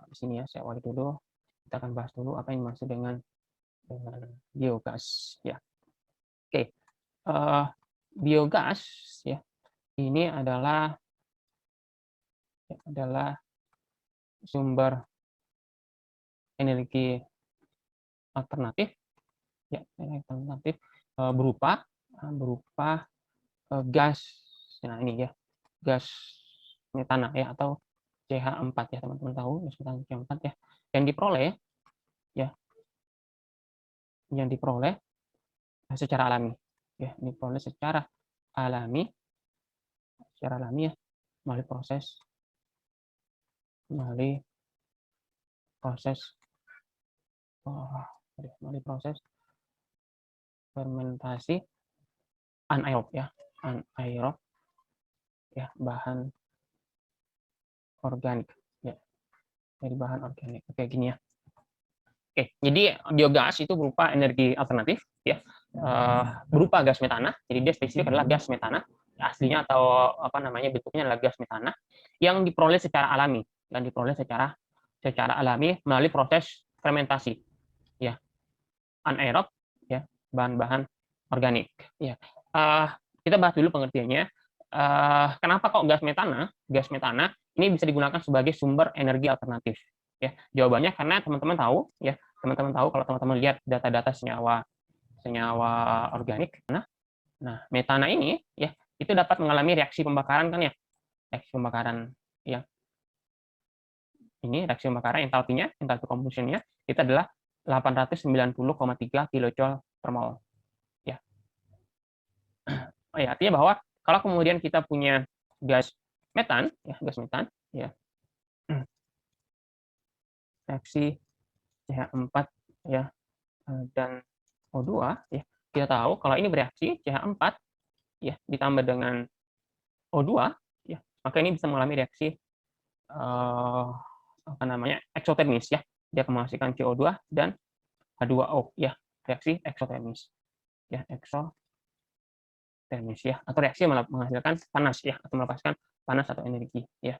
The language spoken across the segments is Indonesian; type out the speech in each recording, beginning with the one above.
Di sini ya, saya awali dulu. Kita akan bahas dulu apa yang dimaksud dengan biogas ya. Oke, biogas ya, ini adalah sumber energi alternatif ya, alternatif berupa gas. Nah, ini ya, gas metana ya, atau CH4 ya, teman-teman tahu gas metana CH4 ya, yang diperoleh ya, yang diperoleh secara alami ya, diperoleh secara alami ya, melalui proses melalui proses fermentasi anaerob ya, anaerob ya, bahan organik ya, dari bahan organik. Oke, gini ya. Oke, jadi biogas itu berupa energi alternatif ya, berupa gas metana. Jadi dia spesifik adalah gas metana aslinya, atau apa namanya, bentuknya adalah gas metana yang diperoleh secara alami, melalui proses fermentasi ya, anaerob ya, bahan-bahan organik ya. Kita bahas dulu pengertiannya. Kenapa kok gas metana? Gas metana ini bisa digunakan sebagai sumber energi alternatif ya. Jawabannya karena teman-teman tahu ya, kalau teman-teman lihat data-data senyawa organik. Nah, metana ini ya, itu dapat mengalami reaksi pembakaran kan ya. Reaksi pembakaran yang ini, reaksi pembakaran entalpinya, entalpi combustionnya itu adalah 890,3 kilojoule per mol. Ya. Oh ya, artinya bahwa kalau kemudian kita punya gas metan ya, reaksi CH4 ya, dan O2 ya, kita tahu kalau ini bereaksi CH4 ya ditambah dengan O2 ya, maka ini bisa mengalami reaksi apa namanya, eksotermis ya. Dia akan menghasilkan CO2 dan H2O ya, reaksi eksotermis ya, ya, atau reaksi menghasilkan panas ya, atau melepaskan panas atau energi ya.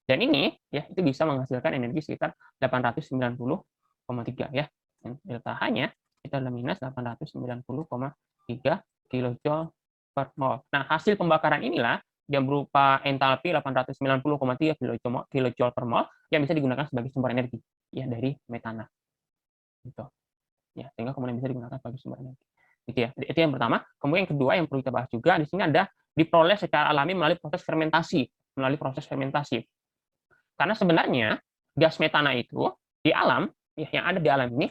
Dan ini ya, itu bisa menghasilkan energi sekitar 890,3 ya. Dan delta H-nya itu adalah minus 890,3 kilojoule per mol. Nah, hasil pembakaran inilah yang berupa entalpi 890,3 kilojoule per mol yang bisa digunakan sebagai sumber energi ya, dari metana. Gitu. Ya, sehingga kemudian bisa digunakan sebagai sumber energi. Gitu ya. Itu yang pertama. Kemudian yang kedua yang perlu kita bahas juga di sini ada diperoleh secara alami melalui proses fermentasi. Karena sebenarnya gas metana itu di alam ya, yang ada di alam ini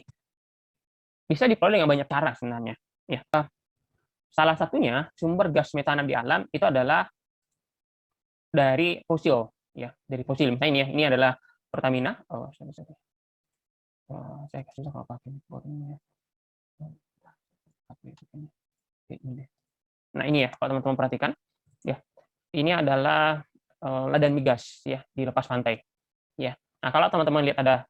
bisa diperoleh dengan banyak cara sebenarnya. Ya, salah satunya sumber gas metana di alam itu adalah dari fosil ya, dari fosil. Misalnya ini adalah Pertamina. Saya kasih kalau pakai ini ya. Nah, ini ya, kalau teman-teman perhatikan ya, ini adalah ladang migas ya, di lepas pantai ya. Nah, kalau teman-teman lihat ada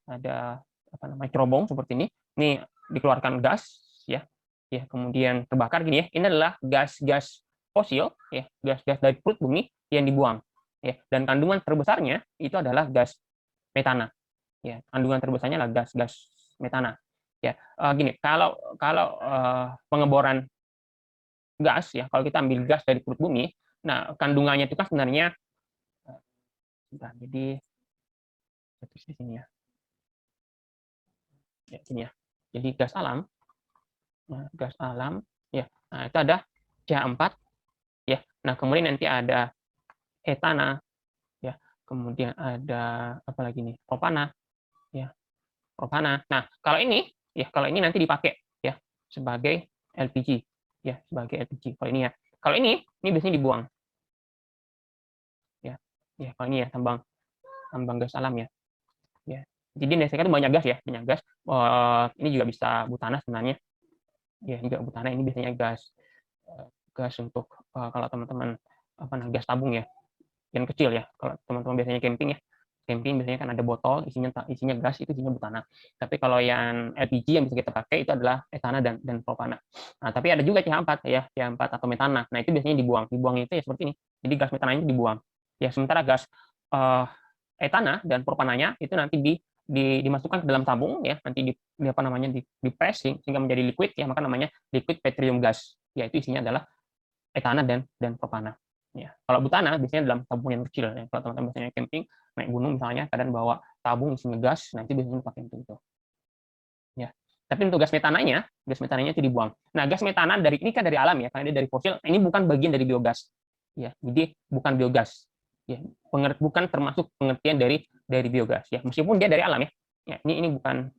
apa namanya, cerobong seperti ini dikeluarkan gas ya, kemudian terbakar gini ya. Ini adalah gas-gas fosil ya, gas-gas dari perut bumi yang dibuang ya. Dan kandungan terbesarnya itu adalah gas metana ya. Kandungan terbesarnya adalah gas metana ya. Gini, kalau pengeboran gas ya, kalau kita ambil gas dari perut bumi, nah kandungannya itu kan sebenarnya jadi di sini ya. Ya, sini ya. Jadi gas alam ya. Nah, itu ada CH4 ya. Nah, kemudian nanti ada etana ya. Kemudian ada apa lagi nih? Propana ya. Nah, kalau ini nanti dipakai ya sebagai LPG ya, sebagai LPG. Kalau ini ya. Kalau ini biasanya dibuang. Ya. Ya, kalau ini ya tambang gas alam ya. Ya. Jadi Indonesia itu banyak gas ya, banyak gas. Ini juga bisa butana sebenarnya. Ya, juga butana ini biasanya gas untuk kalau teman-teman apa namanya, gas tabung ya, yang kecil ya. Kalau teman-teman biasanya camping ya, biasanya kan ada botol isinya gas, itu isinya butana. Tapi kalau yang LPG yang bisa kita pakai itu adalah etana dan propana. Nah, tapi ada juga CH4 ya, CH4 atau metana. Nah, itu biasanya dibuang itu ya seperti ini. Jadi gas metana ini dibuang. Ya, sementara gas etana dan propananya itu nanti dimasukkan ke dalam tabung ya, nanti di pressing sehingga menjadi liquid ya, maka namanya liquid petroleum gas, yaitu isinya adalah etana dan propana. Ya. Kalau butana biasanya dalam tabung yang kecil ya. Kalau teman-teman biasanya camping naik gunung misalnya, kadang bawa tabung isinya gas, nanti biasanya pakai untuk itu. Ya. Tapi untuk gas metananya itu dibuang. Nah, gas metana dari ini kan dari alam ya, karena dia dari fosil. Ini bukan bagian dari biogas. Ya, jadi bukan biogas. Ya, bukan termasuk pengertian dari biogas ya. Meskipun dia dari alam ya. Ya, ini bukan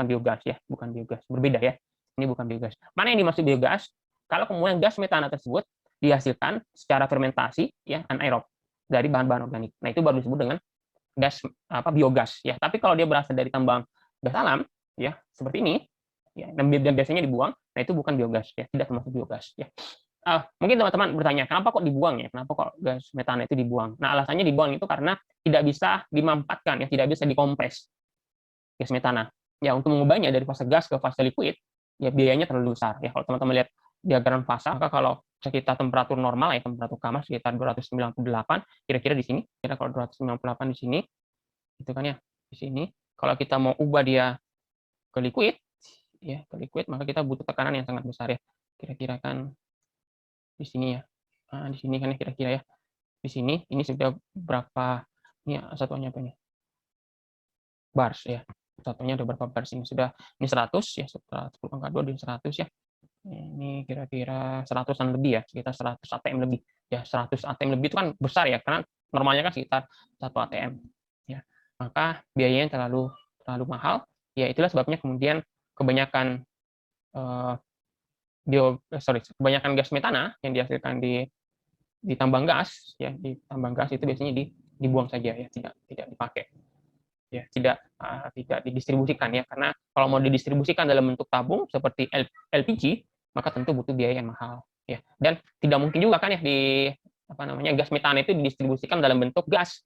biogas ya, bukan biogas. Berbeda ya. Ini bukan biogas. Mana yang dimaksud biogas? Kalau kemudian gas metana tersebut dihasilkan secara fermentasi ya, anaerob dari bahan-bahan organik. Nah, itu baru disebut dengan gas biogas ya. Tapi kalau dia berasal dari tambang gas alam ya, seperti ini ya, dan biasanya dibuang, nah itu bukan biogas ya, tidak termasuk biogas ya. Mungkin teman-teman bertanya, kenapa kok dibuang ya? Kenapa kok gas metana itu dibuang? Nah, alasannya dibuang itu karena tidak bisa dimampatkan ya, tidak bisa dikompres gas metana. Ya, untuk mengubahnya dari fase gas ke fase liquid, ya biayanya terlalu besar ya. Kalau teman-teman lihat diagram fase, maka kalau sekitar temperatur normal ya, temperatur kamar sekitar 298, kira-kira di sini, kira kalau 298 di sini, itu kan ya, di sini. Kalau kita mau ubah dia ke liquid, ya ke liquid, maka kita butuh tekanan yang sangat besar ya. Kira-kira kan di sini ya, di sini kan ya kira-kira ya, di sini ini sudah berapa? Ini satuannya apa ini? Bars ya. Satunya ada berapa bars ini? Ini 100 ya, 10 pangkat 2 di 100 ya. Ini kira-kira 100-an lebih ya, sekitar 100 ATM lebih. Ya, 100 ATM lebih itu kan besar ya, karena normalnya kan sekitar 1 ATM. Ya. Maka biayanya terlalu mahal. Ya, itulah sebabnya kemudian kebanyakan kebanyakan gas metana yang dihasilkan di tambang gas ya, di tambang gas itu biasanya dibuang saja ya, tidak dipakai. Ya, tidak didistribusikan ya, karena kalau mau didistribusikan dalam bentuk tabung seperti LPG, maka tentu butuh biaya yang mahal ya. Dan tidak mungkin juga kan ya gas metana itu didistribusikan dalam bentuk gas.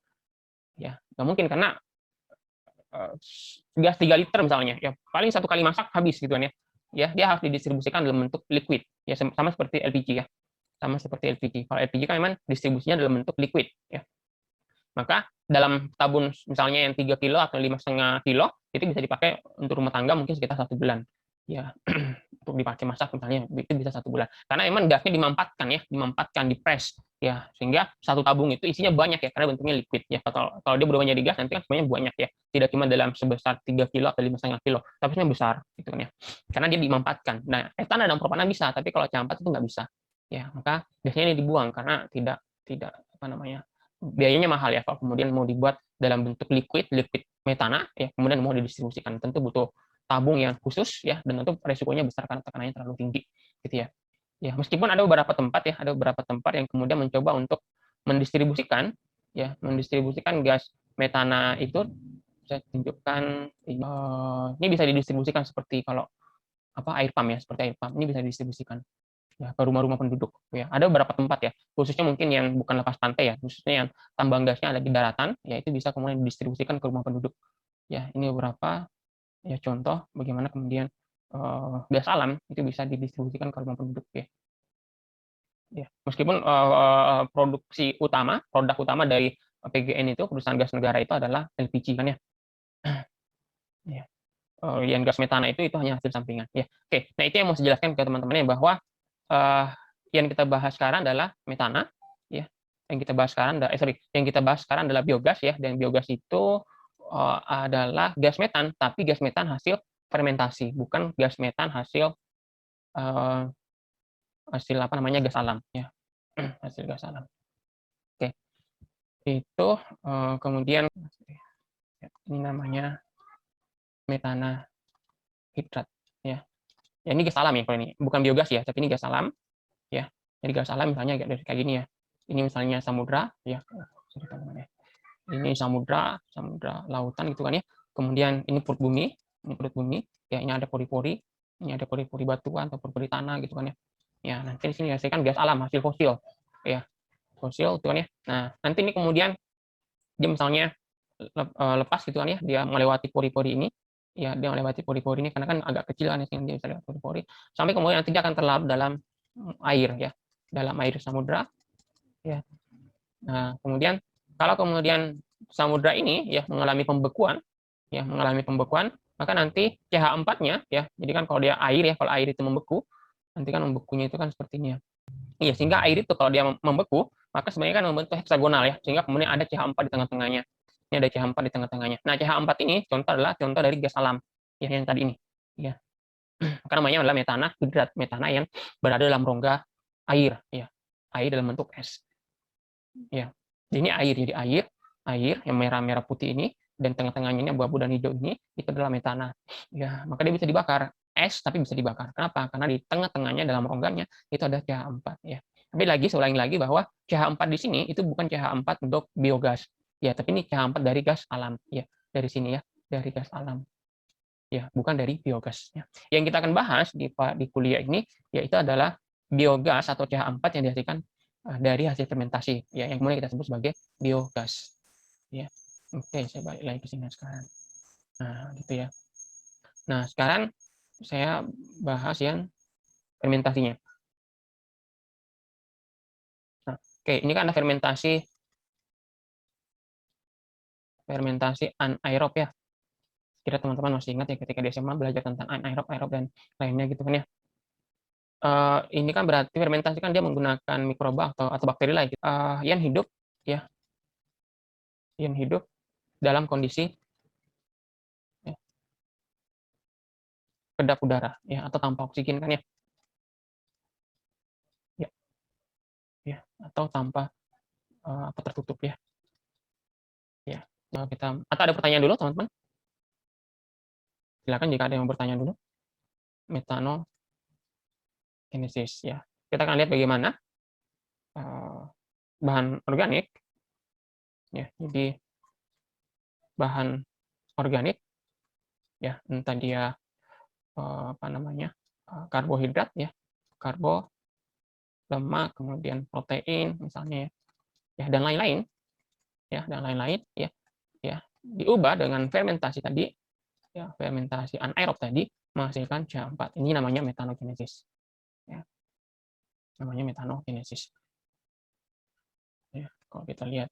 Ya, nggak mungkin karena gas 3 liter misalnya, ya paling 1 kali masak habis gitu kan ya. Ya, dia harus didistribusikan dalam bentuk liquid. Ya, sama seperti LPG ya. Sama seperti LPG. Kalau LPG kan memang distribusinya dalam bentuk liquid ya. Maka dalam tabung misalnya yang 3 kilo atau 5,5 kilo, itu bisa dipakai untuk rumah tangga mungkin sekitar 1 bulan. Ya, untuk dipakai masak misalnya, itu bisa 1 bulan. Karena memang gasnya dimampatkan, dipres. Ya, sehingga satu tabung itu isinya banyak ya, karena bentuknya liquid. Ya, kalau dia berubah menjadi gas, nanti kan sebenarnya banyak ya. Tidak cuma dalam sebesar 3 kilo atau 5,5 kilo, tapi sebenarnya besar. Gitu kan ya. Karena dia dimampatkan. Nah, etana dan propana bisa, tapi kalau campak itu nggak bisa. Ya, maka biasanya ini dibuang karena tidak biayanya mahal ya, kalau kemudian mau dibuat dalam bentuk liquid metana ya, kemudian mau didistribusikan, tentu butuh tabung yang khusus ya, dan tentu resikonya besar karena tekanannya terlalu tinggi gitu ya. Ya, meskipun ada beberapa tempat yang kemudian mencoba untuk mendistribusikan gas metana itu. Saya tunjukkan ini bisa didistribusikan seperti kalau air pump ya, seperti air pump ini bisa didistribusikan ya, ke rumah-rumah penduduk ya. Ada beberapa tempat ya, khususnya mungkin yang bukan lepas pantai ya, khususnya yang tambang gasnya ada di daratan ya, itu bisa kemudian didistribusikan ke rumah penduduk ya. Ini beberapa ya contoh bagaimana kemudian gas alam itu bisa didistribusikan ke rumah penduduk ya. Ya, meskipun produk utama dari PGN itu, perusahaan gas negara itu adalah LPG kan ya. Ya. Yang gas metana itu hanya hasil sampingan ya. Oke, nah itu yang mau saya jelaskan ke teman-teman ya, bahwa yang kita bahas sekarang adalah metana ya. Yang kita bahas sekarang adalah biogas ya, dan biogas itu adalah gas metan, tapi gas metan hasil fermentasi, bukan gas metan hasil gas alam ya. Hasil gas alam. Oke. Itu kemudian ini namanya metana hidrat ya. Ya, ini gas alam ya, kalau ini bukan biogas ya, tapi ini gas alam ya. Jadi gas alam misalnya kayak gini ya. Ini misalnya samudra ya. Ini samudra lautan gitu kan ya. Kemudian ini perut bumi ya, ini ada pori-pori, batuan atau pori-pori tanah gitu kan ya. Ya, nanti di sini hasilkan gas alam hasil fosil ya. Fosil gitu kan ya. Nah, nanti ini kemudian dia misalnya lepas gitu kan ya, dia melewati pori-pori ini. Ya, dia melewati pori-pori ini karena kan agak kecil kan, dia bisa lewat pori-pori. Sampai kemudian nanti dia akan terlarut dalam air ya. Dalam air samudra ya. Nah, kemudian Kalau kemudian samudra ini ya mengalami pembekuan, maka nanti CH4-nya ya, jadi kan kalau dia air ya, kalau air itu membeku, nanti kan membekunya itu kan seperti ini ya. Iya, sehingga air itu kalau dia membeku, maka sebenarnya kan membentuk heksagonal ya, sehingga kemudian ada CH4 di tengah-tengahnya. Ini ada CH4 di tengah-tengahnya. Nah, CH4 ini contoh adalah contoh dari gas alam, ya yang tadi ini. Ya, maka namanya adalah metana hidrat, metana yang berada dalam rongga air, ya, air dalam bentuk es. Ya, jadi ini air, jadi air yang merah-merah putih ini, dan tengah-tengahnya ini abu-abu dan hijau ini, itu adalah metana. Ya, maka dia bisa dibakar. Es tapi bisa dibakar. Kenapa? Karena di tengah-tengahnya dalam rongganya itu ada CH4 ya. Tapi lagi saya ulangi lagi bahwa CH4 di sini itu bukan CH4 untuk biogas. Ya, tapi ini CH4 dari gas alam ya. Dari sini ya, dari gas alam. Ya, bukan dari biogas ya. Yang kita akan bahas di kuliah ini yaitu adalah biogas atau CH4 yang dihasilkan dari hasil fermentasi ya, yang kemudian kita sebut sebagai biogas ya. Oke, saya balik lagi ke sini sekarang. Nah, gitu ya. Nah, sekarang saya bahas yang fermentasinya. Nah, oke, ini kan ada fermentasi anaerob ya. Kira teman-teman masih ingat ya ketika di SMA belajar tentang anaerob, aerob dan lainnya gitu kan ya. Ini kan berarti fermentasi kan dia menggunakan mikroba atau bakteri lain yang hidup ya, yang hidup dalam kondisi ya, kedap udara ya, atau tanpa oksigen kan ya. Ya, ya, atau tanpa apa tertutup ya. Ya. Kita atau ada pertanyaan dulu teman-teman? Silakan jika ada yang bertanya dulu. Metanogenesis ya. Kita akan lihat bagaimana bahan organik ya. Jadi bahan organik ya, entah dia apa namanya? Karbohidrat ya. Karbo, lemak, kemudian protein misalnya ya. Ya, dan lain-lain ya, dan lain-lain ya. Ya, diubah dengan fermentasi tadi ya, fermentasi anaerob tadi menghasilkan CH4. Ini namanya metanogenesis. Ya. Namanya metanogenesis. Ya, kalau kita lihat.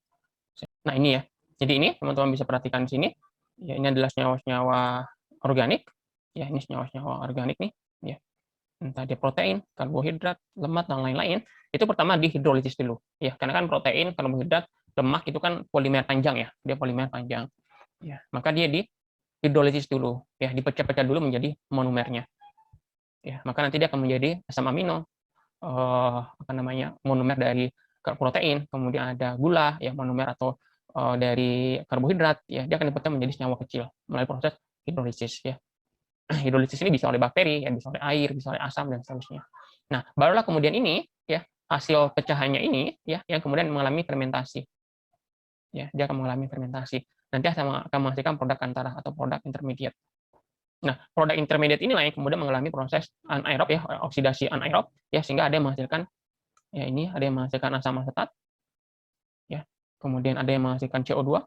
Nah, ini ya. Jadi ini teman-teman bisa perhatikan di sini. Ya, ini adalah senyawa-senyawa organik. Ya, ini senyawa-senyawa organik nih. Ya. Entah dia protein, karbohidrat, lemak dan lain-lain. Itu pertama dihidrolisis dulu. Ya, karena kan protein, karbohidrat, lemak itu kan polimer panjang ya. Dia polimer panjang. Ya, maka dia dihidrolisis dulu. Ya, dipecah-pecah dulu menjadi monomernya. Ya, maka nanti dia akan menjadi asam amino, apa namanya, monomer dari protein, kemudian ada gula ya, monomer atau dari karbohidrat ya, dia akan dipecah menjadi senyawa kecil melalui proses hidrolisis ya. Hidrolisis ini bisa oleh bakteri ya, bisa oleh air, bisa oleh asam dan seterusnya. Nah, barulah kemudian ini ya, hasil pecahannya ini ya yang kemudian mengalami fermentasi. Ya, dia akan mengalami fermentasi. Nanti akan menghasilkan produk antara atau produk intermediate. Nah, produk intermediate inilah yang kemudian mengalami proses anaerob ya, oksidasi anaerob ya, sehingga ada yang menghasilkan ya, ini ada yang menghasilkan asam asetat ya. Kemudian ada yang menghasilkan CO2.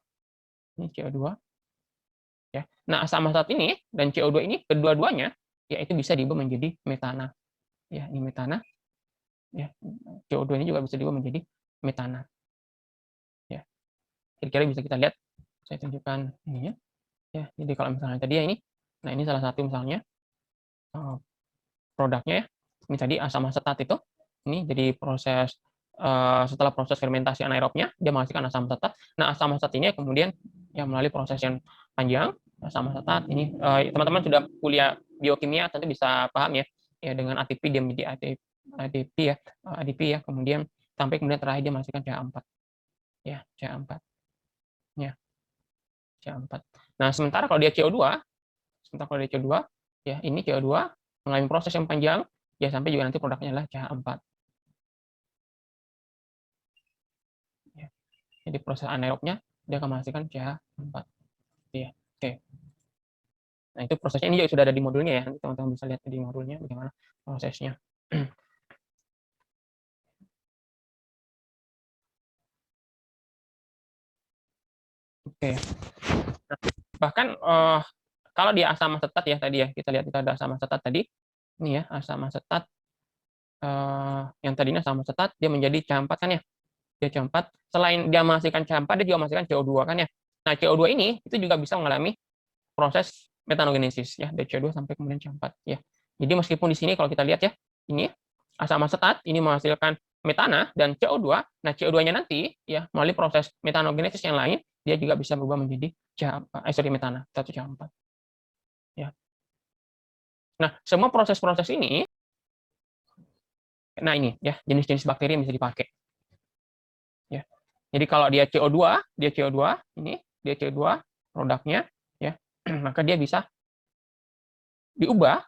Ini CO2 ya. Nah, asam asetat ini dan CO2 ini kedua-duanya ya itu bisa diubah menjadi metana. Ya, ini metana. Ya. CO2 ini juga bisa diubah menjadi metana. Ya. Kira-kira bisa kita lihat, saya tunjukkan ininya. Ya, jadi kalau misalnya tadi ya ini, nah ini salah satu misalnya produknya ya. Ini tadi asam asetat itu. Ini jadi proses setelah proses fermentasi anaerobnya dia menghasilkan asam asetat. Nah, asam asetat ini kemudian yang melalui proses yang panjang, asam asetat ini teman-teman sudah kuliah biokimia tentu bisa paham ya. Ya dengan ATP dia menjadi ADP ya, ADP ya, kemudian sampai kemudian terakhir dia menghasilkan CH4. Ya, CH4. Ya, CH4. Nah, sementara kalau dia CO2, ya ini CO2 mengalami proses yang panjang ya sampai juga nanti produknya adalah CH4. Ya. Jadi proses anaerobnya dia akan menghasilkan CH4. Ya. Oke. Nah, itu prosesnya ini juga sudah ada di modulnya ya. Nanti teman-teman bisa lihat di modulnya bagaimana prosesnya. Oke. Nah, bahkan kalau di asam asetat ya tadi ya, kita lihat kita ada asam asetat tadi. Ini ya, asam asetat yang tadinya asam asetat dia menjadi CH4 kan ya. dia CH4. Selain dia menghasilkan CH4, dia juga menghasilkan CO2 kan ya. Nah, CO2 ini itu juga bisa mengalami proses metanogenesis ya, dari CO2 sampai kemudian CH4 ya. Jadi meskipun di sini kalau kita lihat ya, ini asam asetat ini menghasilkan metana dan CO2. Nah, CO2-nya nanti ya melalui proses metanogenesis yang lain dia juga bisa berubah menjadi metana, satu CH4. Ya. Nah, semua proses-proses ini, nah ini ya jenis-jenis bakteri yang bisa dipakai. Ya. Jadi kalau dia CO2 ini, dia CO2 produknya ya, maka dia bisa diubah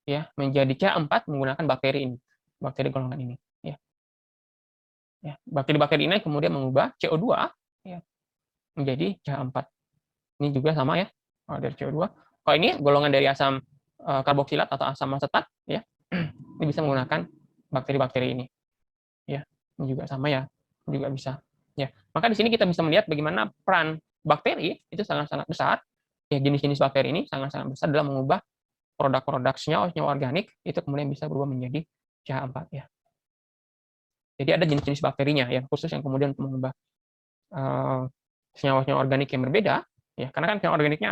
ya menjadi CH4 menggunakan bakteri ini, bakteri golongan ini ya. Ya, bakteri-bakteri ini kemudian mengubah CO2 ya menjadi CH4. Ini juga sama ya, dari CO2. Kalau ini golongan dari asam karboksilat atau asam asetat ya, ini bisa menggunakan bakteri-bakteri ini. Ya, ini juga sama ya, ini juga bisa. Ya, maka di sini kita bisa melihat bagaimana peran bakteri itu sangat-sangat besar. Ya, jenis-jenis bakteri ini sangat-sangat besar dalam mengubah produk-produk senyawa-senyawa organik itu kemudian bisa berubah menjadi CH4 ya. Jadi ada jenis-jenis bakterinya yang khusus yang kemudian mengubah senyawa-senyawa organik yang berbeda ya, karena kan senyawa organiknya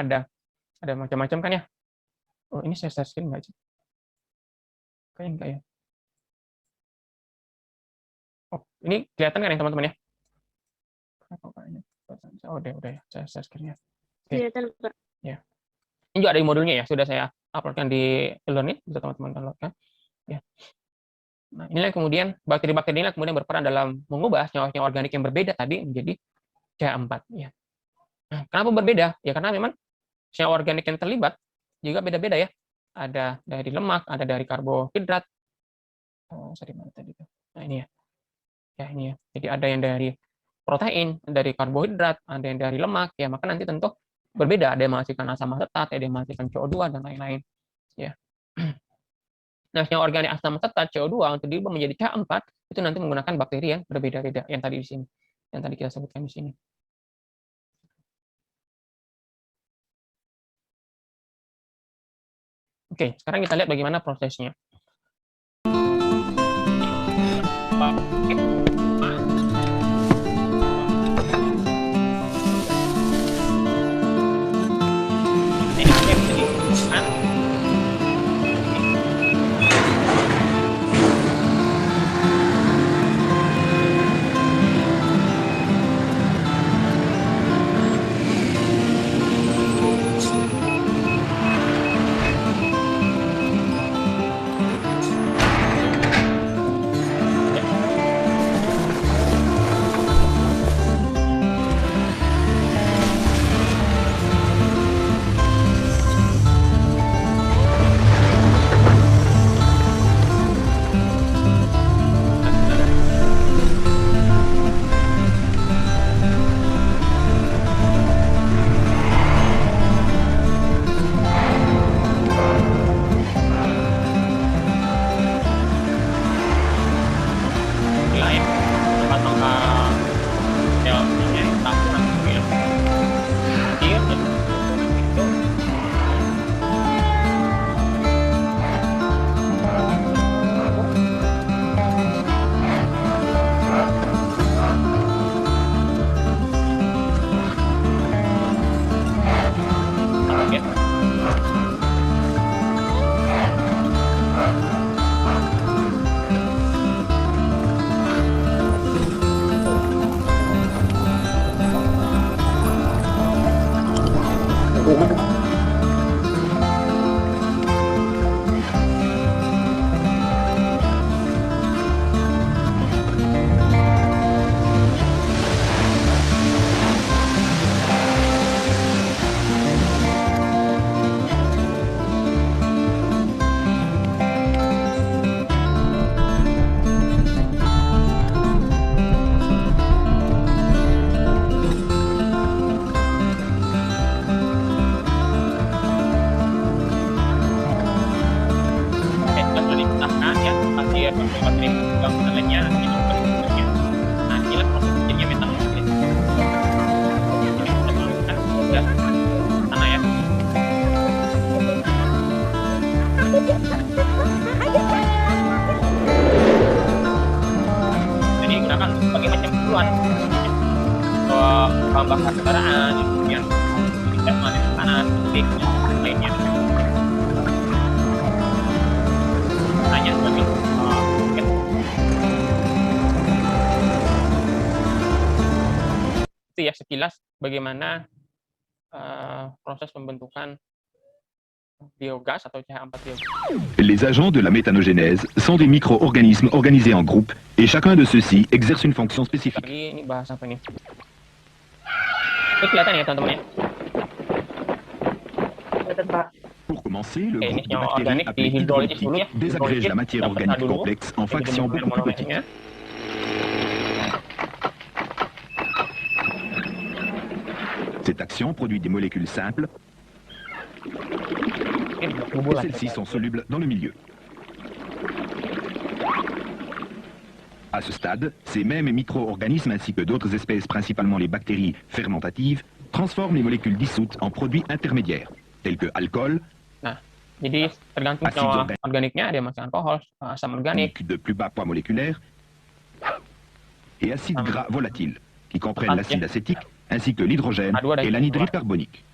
ada macam-macam kan ya. Oh, ini saya share screen nggak sih? Kayaknya enggak ya. Oh, ini kelihatan kan ya teman-teman ya? Oh, udah ya, saya share screen-nya. Kelihatan, Pak. Ya. Ini juga ada di modulnya ya, sudah saya uploadkan di e-learning, bisa teman-teman downloadkan. Ya. Nah, inilah kemudian bakteri-bakteri ini kemudian berperan dalam mengubah senyawa-senyawa organik yang berbeda tadi menjadi CH4 ya. Nah, kenapa berbeda? Ya karena memang senyawa organik yang terlibat juga beda-beda ya. Ada dari lemak, ada dari karbohidrat. Sorry, mana tadi tuh? Nah, ini ya. Ya, ini ya. Jadi ada yang dari protein, dari karbohidrat, ada yang dari lemak ya. Maka nanti tentu berbeda, ada yang menghasilkan asam asetat, ada yang menghasilkan CO2 dan lain-lain ya. Nah, senyawa organik asam asetat CO2 untuk diubah menjadi CH4 itu nanti menggunakan bakteri yang berbeda-beda yang tadi di sini, yang tadi kita sebutkan di sini. Oke, sekarang kita lihat bagaimana prosesnya. Jadi gunakan berbagai macam kebutuhan sekilas bagaimana proses pembentukan biogas atau CH4 biogas. Les agents de la méthanogénèse sont des micro-organismes organisés en groupes et chacun de ceux-ci exerce une fonction spécifique. Lagi ini bahas apa ini? Ini kelihatan ya teman-teman ya? Kelihatan Pak. Pour commencer, le Ini groupe de yang bactéries organik appelé dihidrolisis dulu ya. hydrolytique désagrège la matière organique complexe en fractions beaucoup plus petites. monomernya. Cette action produit des molécules simples Ini et bubulan. celles-ci sont solubles dans le milieu. À ce stade, ces mêmes micro-organismes ainsi que d'autres espèces, principalement les bactéries fermentatives, transforment les molécules dissoutes en produits intermédiaires, tels que alcool, Nah, jadi tergantung Asid senyawa organik. organiknya, ada yang masih alkohol, asam organik, de plus bas poids moléculaire, et acides gras volatiles, qui comprennent l'acide acétique, ainsi que l'hydrogène et l'anhydride carbonique.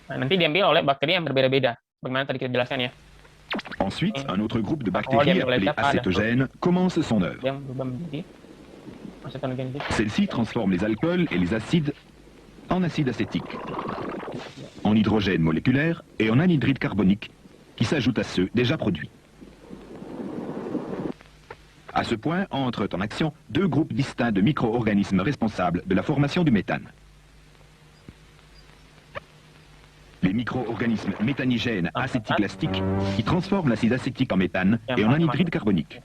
Nah, nanti diambil oleh bakteri yang berbeda-beda. Bagaimana tadi kita jelaskan ya. Ensuite, un autre groupe de bactéries appelé acétogènes commence son œuvre. Dia berubah menjadi acetogenesis. Celle-ci transforme les alcools et les acides en acide acétique, en hydrogène moléculaire et en anhydride carbonique, qui s'ajoutent à ceux déjà produits. À ce point entrent en action deux groupes distincts de micro-organismes responsables de la formation du méthane. Les micro-organismes méthanigènes acétylastiques qui transforment l'acide acétique en méthane et en anhydride carbonique.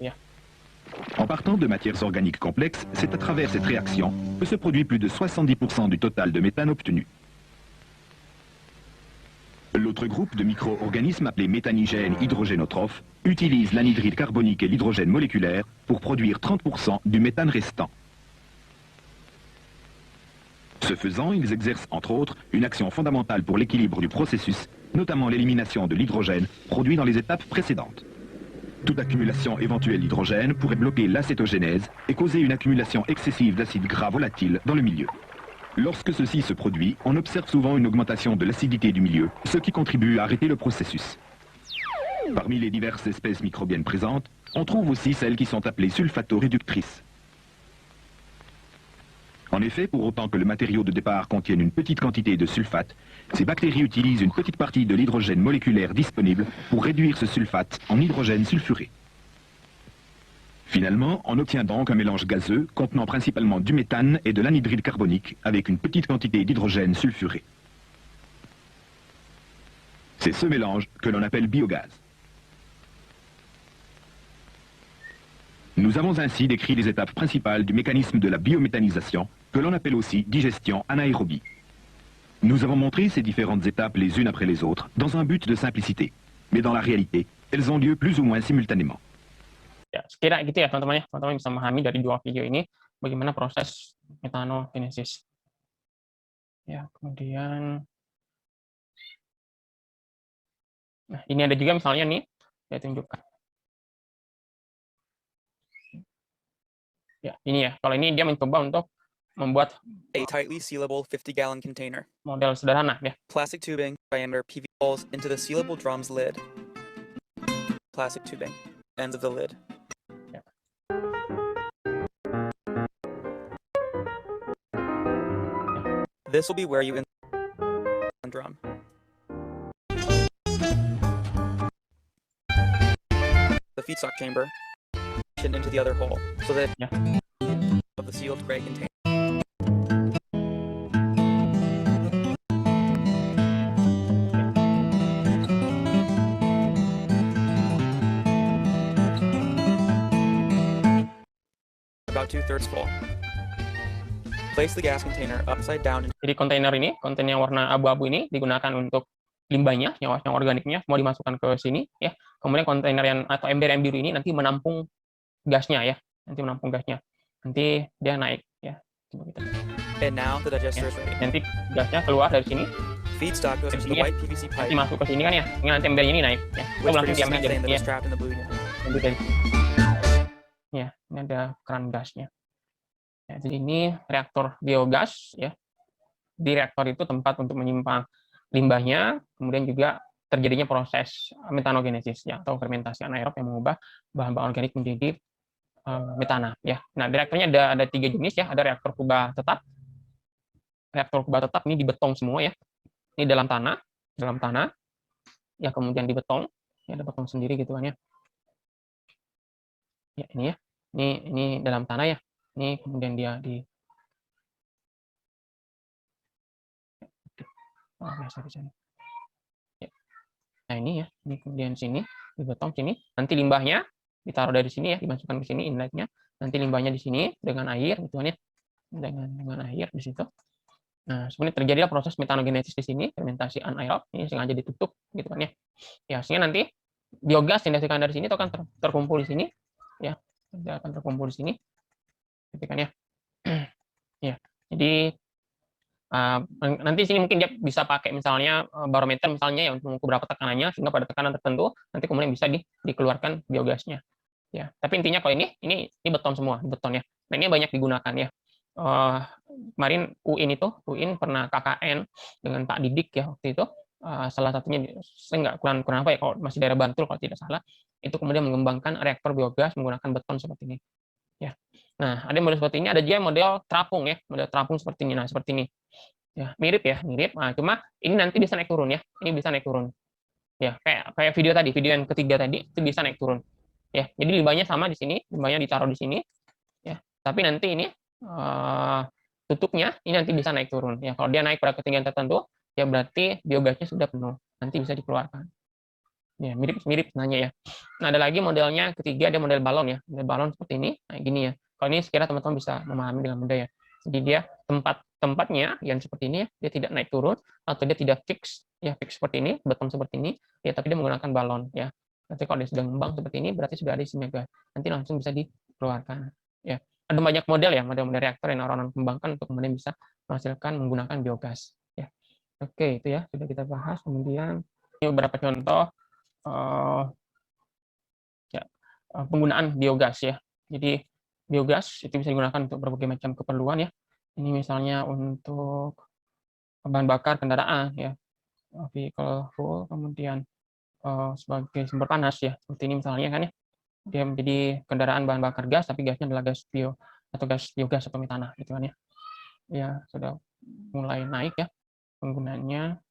En partant de matières organiques complexes, c'est à travers cette réaction que se produit plus de 70% du total de méthane obtenu. L'autre groupe de micro-organismes appelés méthanigènes hydrogénotrophes utilise l'anhydride carbonique et l'hydrogène moléculaire pour produire 30% du méthane restant. Ce faisant, ils exercent entre autres une action fondamentale pour l'équilibre du processus, notamment l'élimination de l'hydrogène produit dans les étapes précédentes. Toute accumulation éventuelle d'hydrogène pourrait bloquer l'acétogénèse et causer une accumulation excessive d'acides gras volatiles dans le milieu. Lorsque ceci se produit, on observe souvent une augmentation de l'acidité du milieu, ce qui contribue à arrêter le processus. Parmi les diverses espèces microbiennes présentes, on trouve aussi celles qui sont appelées sulfato-réductrices. En effet, pour autant que le matériau de départ contienne une petite quantité de sulfate, ces bactéries utilisent une petite partie de l'hydrogène moléculaire disponible pour réduire ce sulfate en hydrogène sulfuré. Finalement, on obtient donc un mélange gazeux contenant principalement du méthane et de l'anhydride carbonique avec une petite quantité d'hydrogène sulfuré. C'est ce mélange que l'on appelle biogaz. Nous avons ainsi décrit les étapes principales du mécanisme de la biométhanisation, que l'on appelle aussi digestion anaérobie. Nous avons montré ces différentes étapes les unes après les autres, dans un but de simplicité. Mais dans la réalité, elles ont lieu plus ou moins simultanément. Ya, sekira gitu ya teman-teman ya. Teman-teman bisa memahami dari dua video ini bagaimana proses metanogenesis. Ya, kemudian nah, ini ada juga misalnya nih, saya tunjukkan. Ya, ini ya. Kalau ini dia mencoba untuk membuat a tightly sealable 50-gallon container. Model sederhana ya. Plastic tubing, diameter PV holes into the sealable drum's lid. Plastic tubing, ends of the lid. Ya. This will be where you insert the drum. The feedstock chamber into the other hole, so that ya. of the sealed gray container. About 2/3 full. Place the gas container upside down. Jadi kontainer ini, kontainer yang warna abu-abu ini digunakan untuk limbahnya, nyawa organiknya mau dimasukkan ke sini ya. Kemudian kontainer yang atau ember yang biru ini nanti menampung gasnya ya. Nanti menampung gasnya. Nanti dia naik ya. Coba kita. And now the digester is ready. Nanti gasnya keluar dari sini. Feedstock goes into the white PVC pipe. Nanti masuk ke sini kan ya. Ini nanti embernya ini naik ya. Itu langsung diambil Methane that ya. is trapped in the blue unit. Nanti dari ya, ini ada keran gasnya. Ya, jadi ini reaktor biogas ya. Di reaktor itu tempat untuk menyimpan limbahnya, kemudian juga terjadinya proses metanogenesis ya atau fermentasi anaerob yang mengubah bahan-bahan organik menjadi metana ya. Nah, di reaktornya ada 3 jenis ya, ada reaktor kubah tetap, reaktor batu tetap ini dibeton semua ya. Ini dalam tanah, ya kemudian dibeton, ya ada beton sendiri gitu kan ya. Ya ini ya, ini dalam tanah ya. Ini kemudian dia di ya. Nah ini ya, ini kemudian sini dibeton sini, nanti limbahnya ditaruh dari sini ya, dimasukkan ke sini inletnya, nanti limbahnya di sini dengan air gitu kan ya, dengan air di situ. Nah, sebenarnya terjadilah proses metanogenesis di sini, fermentasi anaerob, ini sengaja ditutup gitu kan ya. Ya, sehingga nanti biogas yang dihasilkan dari sini itu akan terkumpul di sini ya, akan terkumpul di sini gitu kan ya. Ya. Jadi nanti sini mungkin dia bisa pakai misalnya barometer misalnya ya untuk mengukur berapa tekanannya, sehingga pada tekanan tertentu nanti kemudian bisa dikeluarkan biogasnya. Ya, tapi intinya kalau ini beton semua, beton ya. Nah, ini banyak digunakan ya. Kemarin UIN pernah KKN dengan Pak Didik ya waktu itu. Salah satunya saya nggak kurang apa ya, kalau masih daerah Bantul kalau tidak salah, itu kemudian mengembangkan reaktor biogas menggunakan beton seperti ini. Ya. Nah, ada model seperti ini, ada juga model terapung ya, model terapung seperti ini. Nah, seperti ini. Ya, mirip ya, mirip. Nah, cuma ini nanti bisa naik turun ya. Ini bisa naik turun. Ya, kayak video tadi, video yang ketiga tadi itu bisa naik turun. Ya, jadi limbahnya sama di sini, limbahnya ditaruh di sini. Ya, tapi nanti ini tutupnya ini nanti bisa naik turun ya. Kalau dia naik pada ketinggian tertentu ya berarti biogasnya sudah penuh, nanti bisa dikeluarkan ya. Mirip sebenarnya ya. Nah, ada lagi modelnya ketiga, ada model balon ya, model balon seperti ini. Nah, gini ya, kalau ini sekira teman-teman bisa memahami dengan mudah ya. Jadi dia tempatnya yang seperti ini ya, dia tidak naik turun atau dia tidak fix ya, fix seperti ini, beton seperti ini ya, tapi dia menggunakan balon ya. Nanti kalau dia sudah ngembang seperti ini berarti sudah ada isinya gas, nanti langsung bisa dikeluarkan ya. Ada banyak model ya, model-model reaktor yang orang-orang kembangkan untuk kemudian bisa menghasilkan menggunakan biogas ya. Oke, itu ya sudah kita bahas. Kemudian ini beberapa contoh penggunaan biogas ya. Jadi biogas itu bisa digunakan untuk berbagai macam keperluan ya. Ini misalnya untuk bahan bakar kendaraan ya, vehicle fuel, kemudian sebagai sumber panas ya. Seperti ini misalnya kan ya. Dia menjadi kendaraan bahan bakar gas, tapi gasnya adalah gas bio atau gas biogas atau metana gitu kan ya. Ya, sudah mulai naik ya penggunaannya.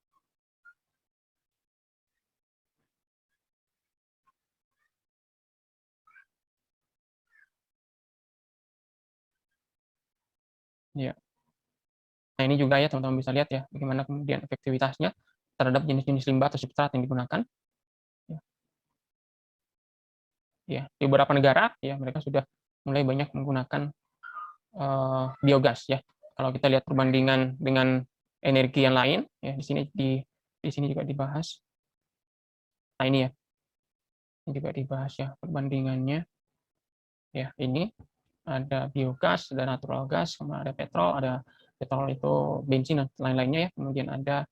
Ya. Nah, ini juga ya teman-teman bisa lihat ya bagaimana kemudian efektivitasnya terhadap jenis-jenis limbah atau substrat yang digunakan. Ya. Ya, di beberapa negara ya mereka sudah mulai banyak menggunakan biogas ya. Kalau kita lihat perbandingan dengan energi yang lain ya, di sini juga dibahas. Nah, ini ya. Ini juga dibahas ya perbandingannya. Ya, ini ada biogas, ada natural gas, kemudian ada petrol itu bensin dan lain-lainnya ya. Kemudian ada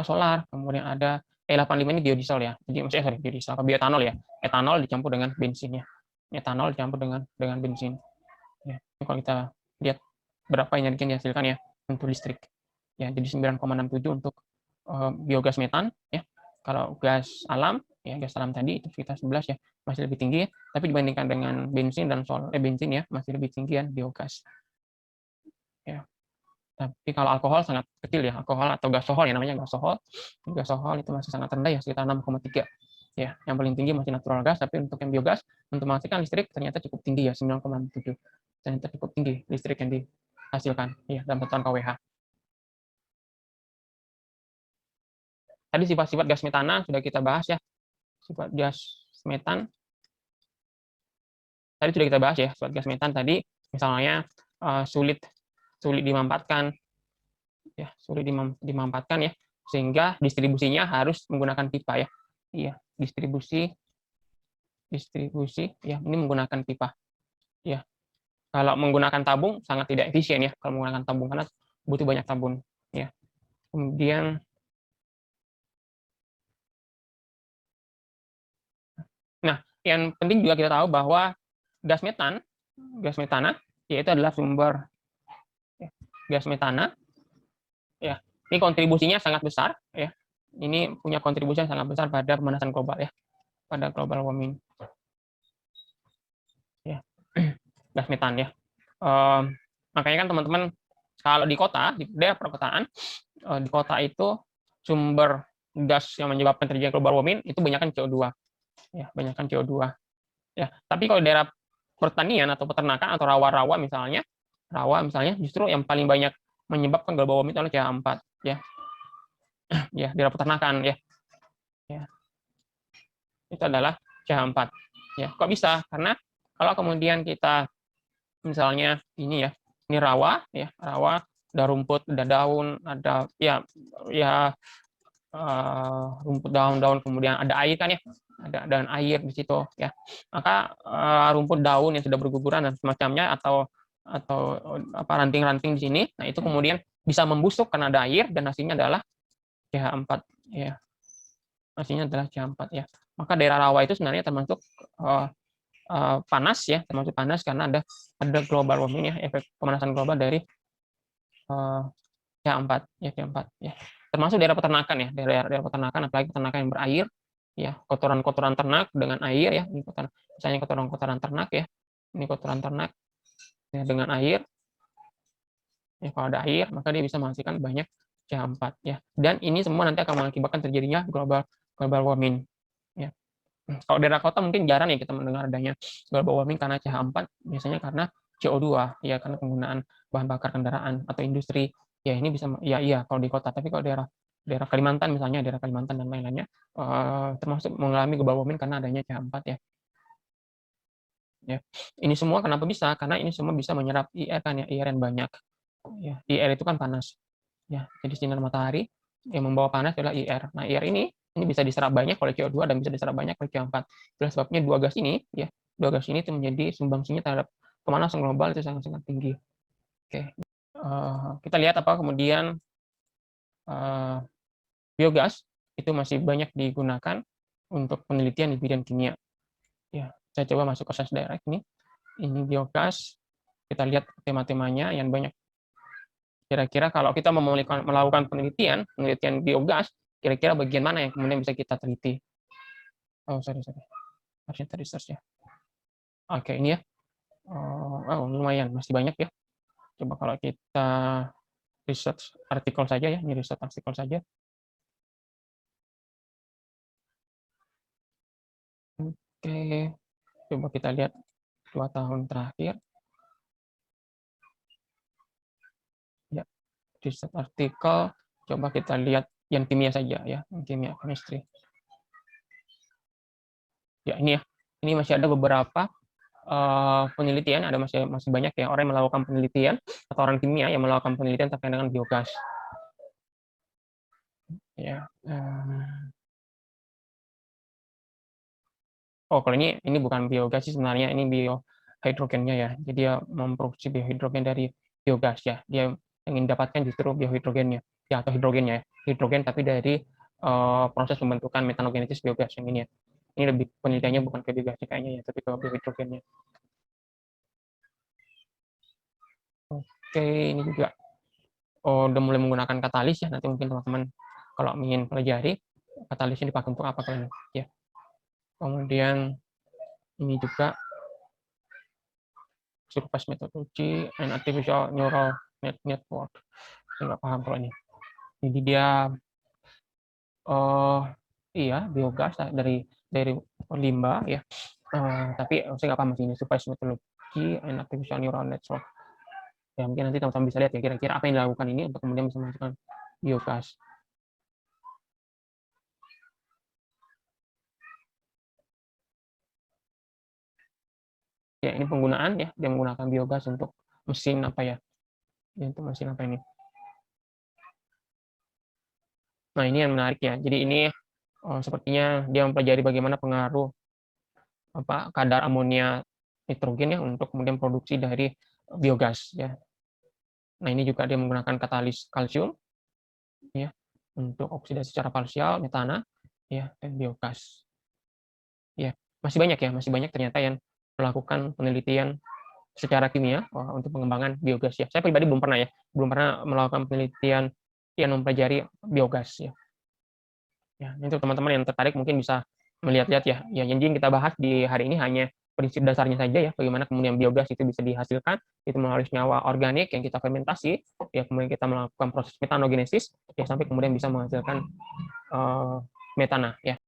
solar, kemudian ada E85 ini biodiesel ya. Jadi maksudnya biodiesel, bioetanol ya. Etanol dicampur dengan bensin ya. Etanol dicampur dengan bensin. Ya. Kalau kita lihat berapa energi yang dihasilkan ya untuk listrik. Ya, jadi 9,67 untuk biogas metan ya. Kalau gas alam ya, gas alam tadi itu sekitar 11 ya, masih lebih tinggi ya. Tapi dibandingkan dengan bensin dan bensin ya, masih lebih tinggi ya biogas. Ya. Tapi kalau alkohol sangat kecil ya, alkohol atau gasohol ya namanya gasohol. Gasohol itu masih sangat rendah ya, sekitar 6,3. Ya, yang paling tinggi masih natural gas, tapi untuk yang biogas untuk menghasilkan listrik ternyata cukup tinggi ya, 9,7. Ternyata cukup tinggi listrik yang dihasilkan ya dalam satuan kWh. Tadi sifat-sifat gas metana sudah kita bahas ya. Sifat gas metan tadi sudah kita bahas ya. Sifat gas metan tadi misalnya sulit dimanfaatkan ya, sulit dimanfaatkan ya, sehingga distribusinya harus menggunakan pipa ya. Iya, distribusi ya, ini menggunakan pipa. Ya. Kalau menggunakan tabung sangat tidak efisien ya kalau menggunakan tabung karena butuh banyak tabung ya. Kemudian yang penting juga kita tahu bahwa gas metana yaitu adalah sumber gas metana ya. Ini kontribusinya sangat besar ya. Ini punya kontribusi yang sangat besar pada pemanasan global ya, pada global warming. Ya. Gas metan ya. Makanya kan teman-teman Kalau di kota, di daerah perkotaan, di kota itu sumber gas yang menyebabkan terjadinya global warming itu banyakkan CO2, ya, banyakkan CO2. Ya, tapi kalau daerah pertanian atau peternakan atau rawa-rawa misalnya, justru yang paling banyak menyebabkan global warming itu adalah CH4, ya. Ya, daerah peternakan, ya. Ya. Itu adalah CH4. Ya, kok bisa? Karena kalau kemudian kita misalnya ini ya, ini rawa, ya, rawa, ada rumput, ada daun, ada ya rumput, daun-daun, kemudian ada air kan ya, ada air di situ ya. Maka rumput, daun yang sudah berguguran dan semacamnya atau apa ranting-ranting di sini, nah itu kemudian bisa membusuk karena ada air dan hasilnya adalah CH4 ya. Hasilnya adalah CH4 ya. Maka daerah rawa itu sebenarnya termasuk panas ya, termasuk panas karena ada global warming ya, efek pemanasan global dari CH4 ya, CH4 ya. Termasuk daerah peternakan ya, daerah peternakan, apalagi peternakan yang berair ya, kotoran-kotoran ternak dengan air ya, ini misalnya kotoran-kotoran ternak ya, ini kotoran ternak ya, dengan air ya, kalau ada air maka dia bisa menghasilkan banyak CH4 ya, dan ini semua nanti akan mengakibatkan terjadinya global warming ya. Kalau daerah kota mungkin jarang ya kita mendengar adanya global warming karena CH4, biasanya karena CO2 ya, karena penggunaan bahan bakar kendaraan atau industri ya, ini bisa ya iya kalau di kota. Tapi kalau daerah Kalimantan misalnya, daerah Kalimantan dan lain-lainnya termasuk mengalami global warming karena adanya CH4 ya. Ya, ini semua kenapa bisa? Karena ini semua bisa menyerap IR kan ya, IR yang banyak. Ya, IR itu kan panas. Ya, jadi sinar matahari yang membawa panas adalah IR. Nah, IR ini bisa diserap banyak oleh CO2 dan bisa diserap banyak oleh CH4. Itulah sebabnya dua gas ini itu menjadi sumbangsinya terhadap pemanasan global itu sangat-sangat tinggi. Oke. Kita lihat apa kemudian biogas itu masih banyak digunakan untuk penelitian di bidang kimia. Ya, saya coba masuk ke Science Direct ini. Ini biogas. Kita lihat tema-temanya yang banyak. Kira-kira kalau kita mau melakukan penelitian biogas, kira-kira bagian mana yang kemudian bisa kita teliti? Oh, sorry. Harusnya research ya. Oke, ini ya. Oh, lumayan, masih banyak ya. Coba kalau kita research artikel saja ya, ini research artikel saja. Oke, coba kita lihat 2 tahun terakhir. Ya, research artikel, coba kita lihat yang kimia saja ya, kimia, chemistry. Ya, ini ya. Ini masih ada beberapa penelitian, ada masih banyak ya orang yang melakukan penelitian atau orang kimia yang melakukan penelitian terkait dengan biogas. Ya. Oh, kalau ini bukan biogas sih sebenarnya, ini biohidrogennya ya. Jadi dia memproduksi biohidrogen dari biogas ya. Dia ingin dapatkan justru biohidrogennya ya, atau hidrogennya ya. Hidrogen tapi dari proses pembentukan metanogenesis biogas yang ini ya. Ini lebih penelitiannya bukan ke biogas kayaknya ya, tapi ke biohidrogennya. Oke, ini juga udah mulai menggunakan katalis ya. Nanti mungkin teman-teman kalau ingin pelajari katalis ini dipakai untuk apa kalian ya. Kemudian ini juga surface methodology and artificial neural network. Saya nggak paham kalau ini. Jadi dia iya biogas dari limbah ya. Tapi saya nggak paham ini surface methodology and artificial neural network. Ya mungkin nanti teman-teman bisa lihat ya kira-kira apa yang dilakukan ini untuk kemudian bisa menghasilkan biogas. Ya ini penggunaan ya, dia menggunakan biogas untuk mesin apa ya? Untuk mesin apa ini? Nah ini yang menarik ya. Jadi ini sepertinya dia mempelajari bagaimana pengaruh kadar amonia nitrogen ya untuk kemudian produksi dari biogas ya. Nah ini juga dia menggunakan katalis kalsium ya untuk oksidasi secara parsial metana ya dan biogas. Ya masih banyak ternyata yang melakukan penelitian secara kimia untuk pengembangan biogas ya. Saya pribadi belum pernah melakukan penelitian yang mempelajari biogas ya. Ya, untuk teman-teman yang tertarik mungkin bisa melihat-lihat ya. Ya, yang kita bahas di hari ini hanya prinsip dasarnya saja ya, bagaimana kemudian biogas itu bisa dihasilkan, itu melalui senyawa organik yang kita fermentasi, ya kemudian kita melakukan proses metanogenesis, ya sampai kemudian bisa menghasilkan metana ya.